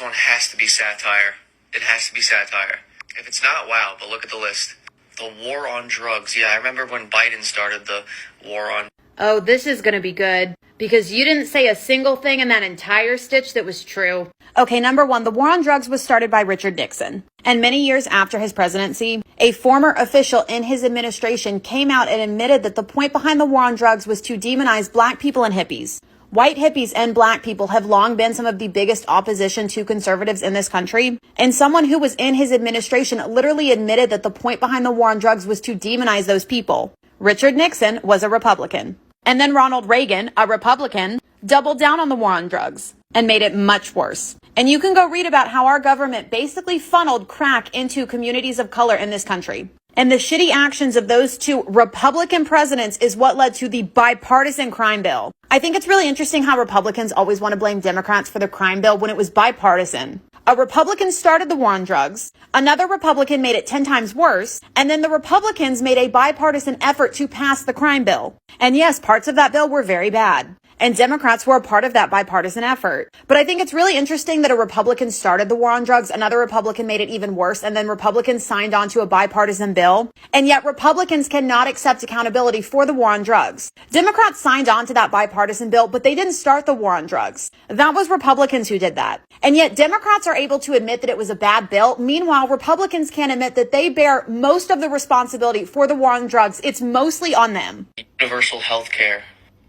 one has to be satire. It has to be satire. If it's not, wow, but look at the list. The war on drugs. Yeah, I remember when Biden started the war on... Oh, this is going to be good, because you didn't say a single thing in that entire stitch that was true. Okay, number one, the war on drugs was started by Richard Nixon. And many years after his presidency, a former official in his administration came out and admitted that the point behind the war on drugs was to demonize black people and hippies. White hippies and black people have long been some of the biggest opposition to conservatives in this country. And someone who was in his administration literally admitted that the point behind the war on drugs was to demonize those people. Richard Nixon was a Republican. And then Ronald Reagan, a Republican, doubled down on the war on drugs and made it much worse. And you can go read about how our government basically funneled crack into communities of color in this country. And the shitty actions of those two Republican presidents is what led to the bipartisan crime bill. I think it's really interesting how Republicans always want to blame Democrats for the crime bill when it was bipartisan. A Republican started the war on drugs, another Republican made it 10 times worse, and then the Republicans made a bipartisan effort to pass the crime bill. And yes, parts of that bill were very bad. And Democrats were a part of that bipartisan effort. But I think it's really interesting that a Republican started the war on drugs, another Republican made it even worse, and then Republicans signed on to a bipartisan bill. And yet Republicans cannot accept accountability for the war on drugs. Democrats signed on to that bipartisan bill, but they didn't start the war on drugs. That was Republicans who did that. And yet Democrats are able to admit that it was a bad bill. Meanwhile, Republicans can't admit that they bear most of the responsibility for the war on drugs. It's mostly on them. Universal health care.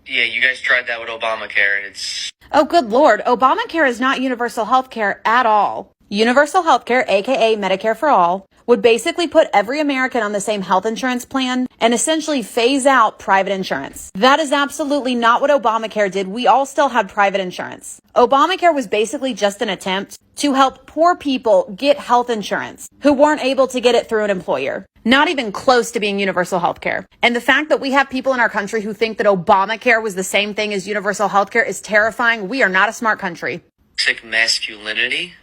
Yeah, you guys tried that with Obamacare, and it's... Oh, good Lord. Obamacare is not universal health care at all. Universal health care, aka Medicare for All, would basically put every American on the same health insurance plan and essentially phase out private insurance. That is absolutely not what Obamacare did. We all still had private insurance. Obamacare was basically just an attempt to help poor people get health insurance who weren't able to get it through an employer. Not even close to being universal health care. And the fact that we have people in our country who think that Obamacare was the same thing as universal health care is terrifying. We are not a smart country. Toxic masculinity?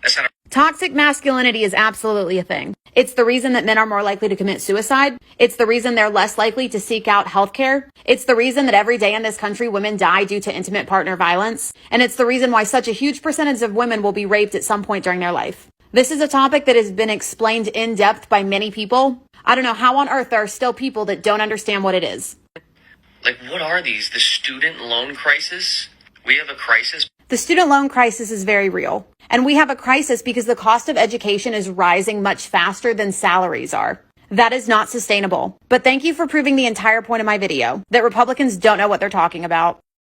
That's not a... Toxic masculinity is absolutely a thing. It's the reason that men are more likely to commit suicide. It's the reason they're less likely to seek out healthcare. It's the reason that every day in this country women die due to intimate partner violence. And it's the reason why such a huge percentage of women will be raped at some point during their life. This is a topic that has been explained in depth by many people. I don't know how on earth there are still people that don't understand what it is. Like, what are these? The student loan crisis? We have a crisis? The student loan crisis is very real. And we have a crisis because the cost of education is rising much faster than salaries are. That is not sustainable. But thank you for proving the entire point of my video, that Republicans don't know what they're talking about.